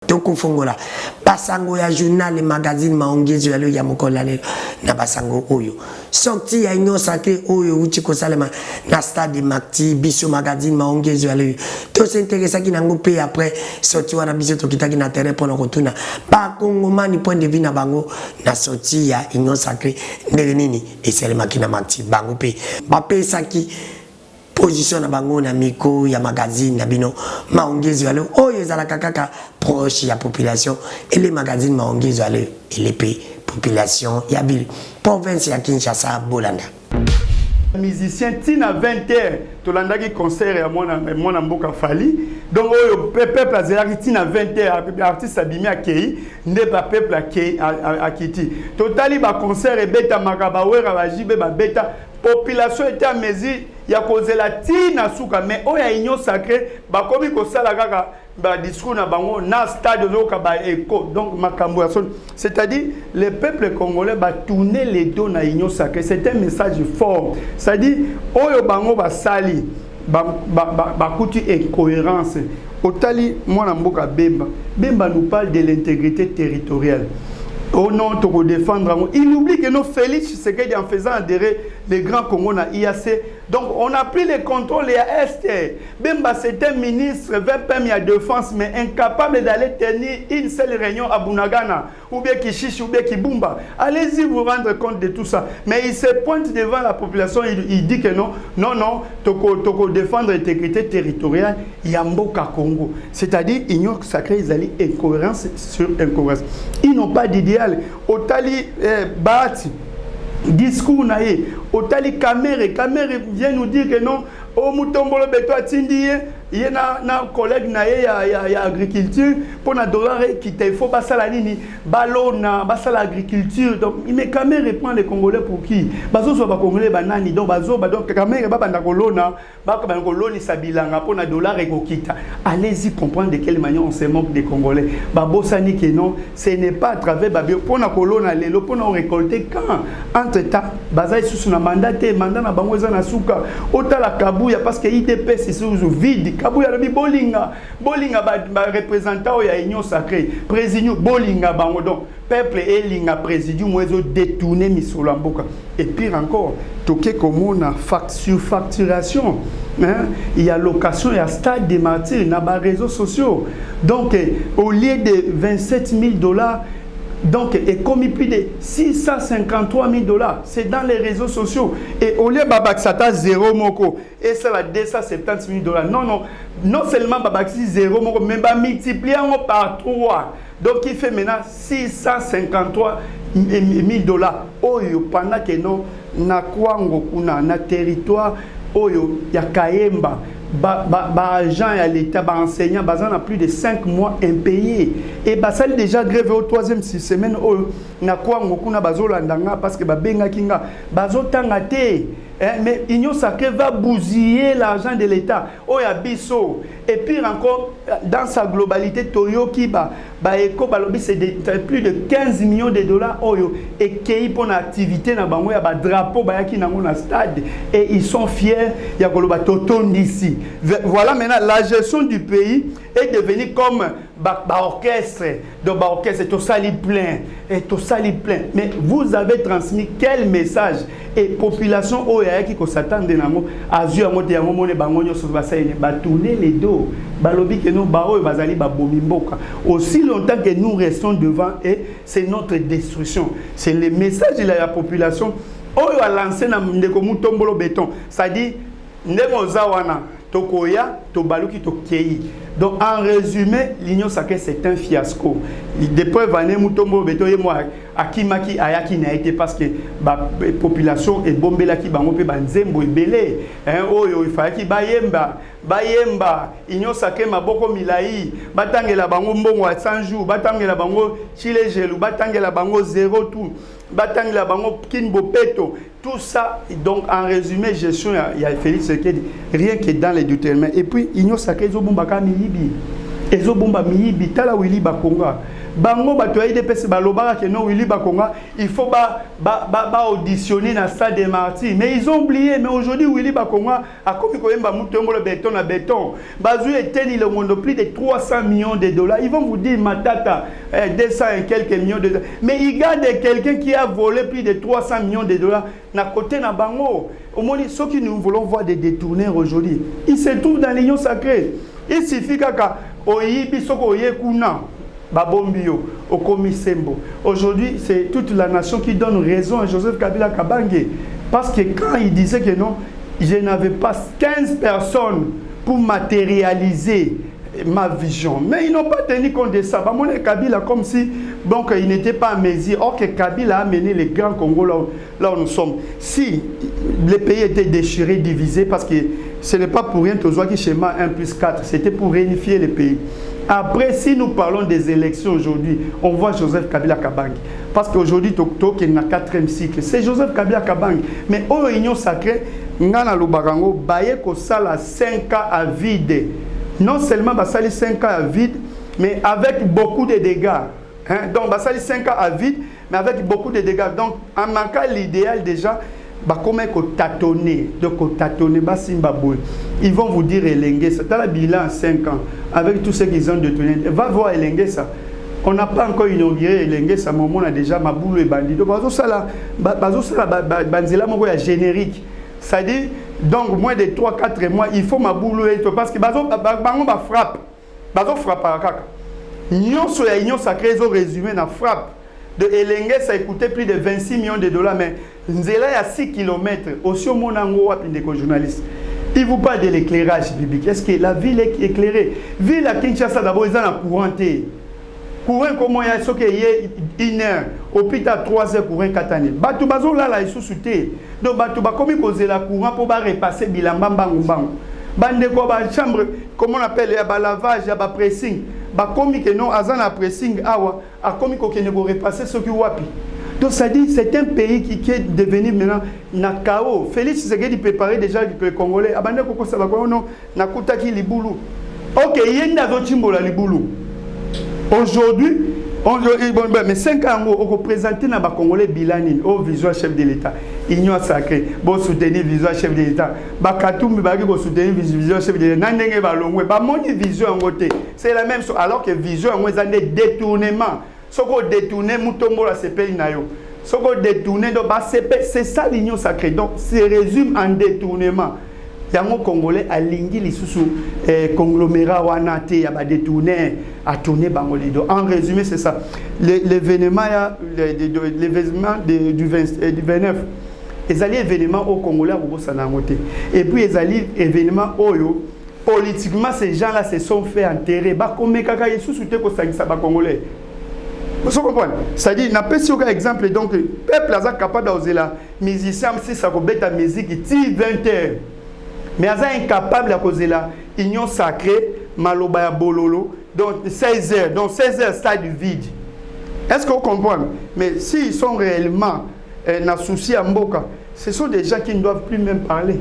Toko fongola basango ya journal et magazine maongezo yalo ya mokola le na basango oyo sorti ya union sacré oyo uti ko salema na stade Makti biso magazine maongezo yalo to s'intéressa ki nango pe après sorti wana biso to kitaki na terrain pour kotuna ba kongomani point de vue na bango na sorti ya union sacré ndenge nini et selema ki na Makti bango pe ba pe saki position na bango na miko ya magazine na bino maongezo yalo oyo za la kaka proche ya population et les magazines maongezo yalo et les pays population ya ville province ya Kinshasa Bolanda musicien tina 20h tolandaki concert ya mwana mboka Fali donc oyo peuple azelaki tina 20h artiste abimi akei nde ba peuple akei akiti totali ba concert ebeta makaba wera ba jibe ba beta population était à mesure ya kozela tina suka mais oya union sacré bakomi kosala kaka ba discours na bango na stade zoka ba écho donc makambo ya son c'est-à-dire le peuple congolais va tourner les dos na union sacré c'est un message fort c'est-à-dire oyo bango ba sali ba kuti incohérence otali mwana mboka Bemba nous parle de l'intégrité territoriale. Oh non, tu défendre. Il oublie que nos Félix Tshisekedi en faisant adhérer les grands Congo à IAC. Donc on a pris le contrôle à Est. Bemba c'était un ministre, 20 permis à défense, mais incapable d'aller tenir une seule réunion à Bunagana, ou bien Kishish, ou bien Kibumba. Allez-y vous rendre compte de tout ça. Mais il se pointe devant la population, il dit que non, tu défendre l'intégrité territoriale, Yamboka Congo. C'est-à-dire, ils ont sacré, ils allaient incohérence sur incohérence. Ils n'ont pas d'idéal. Otali Bati. Discours naïe, Otali Kamere vient nous dire que non, au Mutombolo Beto Atindi, il y a un collègue naïe ya agriculture pour na dollar qui il faut passer la ligne balona passer l'agriculture donc mais Kamere prend les Congolais pour qui bazo so ba Congolais banani donc bazo donc Kamere ba banda kolona ba ba koloni sabilanga pour na dollar et kokita allez-y comprendre de quelle manière on se moque des Congolais ba bosani que non ce n'est pas à travers ba pour na kolona lelo pour na récolter quand entre temps bazai sous na mandat na bango za na suka otala kabuya parce que IDP c'est sous vide kabuya lobi bolinga ba représentant ya union sacrée président bolinga bango donc peuple elinga président mwezo détourner misolo mboka et pire encore toke komona surfacturation hein il y a location ya stade des martyrs na ba réseaux sociaux donc au lieu de $27,000 donc, et commis plus de $653,000. C'est dans les réseaux sociaux. Et au lieu de Babaxata, 0 moko. Et ça va $270,000. Non seulement Babaxi 0 moko, mais multiplié par 3. Donc, il fait maintenant $653,000. Oyo, pendant que non, na kwango kuna, na territoire, oyo, ya Kayemba. Agent à l'État, enseignant, basant à plus de 5 mois impayés. Et ça déjà grève au 3e semaine, na quoi on a bazolandanga parce que benga kinga bazotangate. Mais l'Union sacrée va bousiller l'argent de l'État. Oya biso. Et puis encore, dans sa globalité, Toyoki Eko Balobi, c'est plus de $15 millions. Oyo et qui pour l'activité na bango ya ba drapeau ba yaki nango na stade et ils sont fiers ya koloba toton d'ici. Voilà maintenant la gestion du pays est devenue comme orchestre. Donc orchestre tout sali plein et tout sali plein. Mais vous avez transmis quel message et population oya qui ko s'attendre nango azu ya mote ya ngomone bango nyoso ba saine ba tourner les dos. Balobi que nous baro bazali ba bomimboka. Aussi longtemps que nous restons devant et c'est notre destruction. C'est le message de la population. Oyo a lancé na ndeko mutombolo béton. Ça dit ndemo zawana tokoya tobaluki tokei. Donc en résumé, l'union sacrée c'est un fiasco. Depuis vané mutombolo béton et moi akimaki ayaki na été parce que la population est bombela ki bango pe banzembo ebele. Oyo ifaki bayemba union sacrée maboko milai batangela bango mbongo à 100 jours batangela bango chile gelu batangela bango 0 tout batangela bango kinbo peto tout ça donc en résumé gestion il y a Félix Tshisekedi rien que dans les détournements et puis union sacrée zo bomba ka miyibi ezo bomba miyibi tala wili bakonga bango bato IDPS balobaka que non Willy Bakonga il faut auditionner dans stade des Martyrs, mais ils ont oublié. Mais aujourd'hui Willy Bakonga a comme koyemba mutombo le béton à béton bazu eteni le monde plus de 300 millions de dollars. Ils vont vous dire matata 200 et quelques millions de dollars, mais il garde quelqu'un qui a volé plus de 300 millions de dollars na côté na bango. Au moins ceux qui nous voulons voir des détourneurs aujourd'hui, ils se trouvent dans l'union sacrée. Il suffit qu'à oyibi soko oyekuna babombio okomisembo. Aujourd'hui, c'est toute la nation qui donne raison à Joseph Kabila Kabange, parce que quand il disait que non, je n'avais pas 15 personnes pour matérialiser ma vision, mais ils n'ont pas tenu compte de ça. Mon Kabila comme si donc il n'était pas à mesure. Or que Kabila a mené les grands Congo là où nous sommes. Si les pays étaient déchirés, divisés, parce que ce n'est pas pour rien que schéma 1+4, c'était pour réunifier les pays. Après, si nous parlons des élections aujourd'hui, on voit Joseph Kabila Kabange. Parce qu'aujourd'hui, Tokto qui est dans le 4e cycle, c'est Joseph Kabila Kabange. Mais au Union sacrée, Ngana Lubarango, Baye Kosala 5 ans à vide. Non seulement Basali 5 ans à vide, mais avec beaucoup de dégâts. Hein? Donc, Basali 5 ans à vide, mais avec beaucoup de dégâts. Donc, en manquant l'idéal déjà, comment tâtonner, donc tâtonner, ils vont vous dire Elengue, ça dans le bilan 5 ans, avec tout ce qu'ils ont détourné. Va voir Elengue ça. On n'a pas encore inauguré Elengue ça, mais on a déjà Maboulou et Bandi. Donc, Banzela Mongo est générique. C'est-à-dire, donc, moins de 3-4 mois, il faut Maboulou et tout. Parce que Bango frappe. Bango frappe à Kaka. Nyon sur l'union sacrée, ils ont résumé la frappe. De Elengue, ça a coûté plus de 26 millions de dollars, mais Nzela est à 6 km. Aussi, au Monango, des journalistes. Il vous parle de l'éclairage public. Est-ce que la ville est éclairée? Ville à Kinshasa, d'abord, ils ont la couranté. Courant, comment il y a ce qui est 1 heure, hôpital 3 heures, courant 4 années. Batou Bazo là, ils sont sautés. Donc, Batou Bakomi cause la courant pour repasser Bilamba Bangou. Bande quoi, chambre, comment on appelle, il y a lavage, il y a pressing. Bakomi que non, azan a pressing, awa, a komi ko ne go repasser ce qui wapi. Donc ça dit, c'est un pays qui est devenu maintenant na chaos. Félix Tshisekedi préparait déjà le Congolais. Abande koko sabako non, na kutaki libulu. Ok, yenda zo chimbola libulu. Aujourd'hui, mais 5 ans, on représente dans le Congolais bilanine, au visuel chef de l'État. Union sacrée, bon soutenir visuel chef de l'État. Bakatoum, bon soutenir visuel chef de l'État. Nandenge balongwe, ba moni vision en côté. C'est la même chose, alors que vision en côté, c'est des détournements. Ce qu'on détourne, Moutombo la CPI nayo. Ce qu'on détourne, c'est ça l'union sacrée. Donc, c'est résume en détournement. Yango Congolais a lingi les sous conglomérat wanate ya ba détourner à tourner bangolido. En résumé c'est ça. L'événement du 29 les alliés événements au Congolais au Sanangote. Et puis les alliés événements oyo politiquement ces gens-là se sont fait enterrer. Ba comme kaka yesu soute ko sangisa ba Congolais. Vous comprenez? C'est-à-dire, n'a pas si aucun exemple, donc, le peuple a capable d'oser la musicien, si ça complète la musique, il tire 20 heures. Mais ils sont incapables à causer la union sacrée, Maloba Bololo, donc 16 heures, donc 16 heures stade vide. Est-ce que vous comprenez? Mais s'ils sont réellement dans souci à Mboka, ce sont des gens qui ne doivent plus même parler.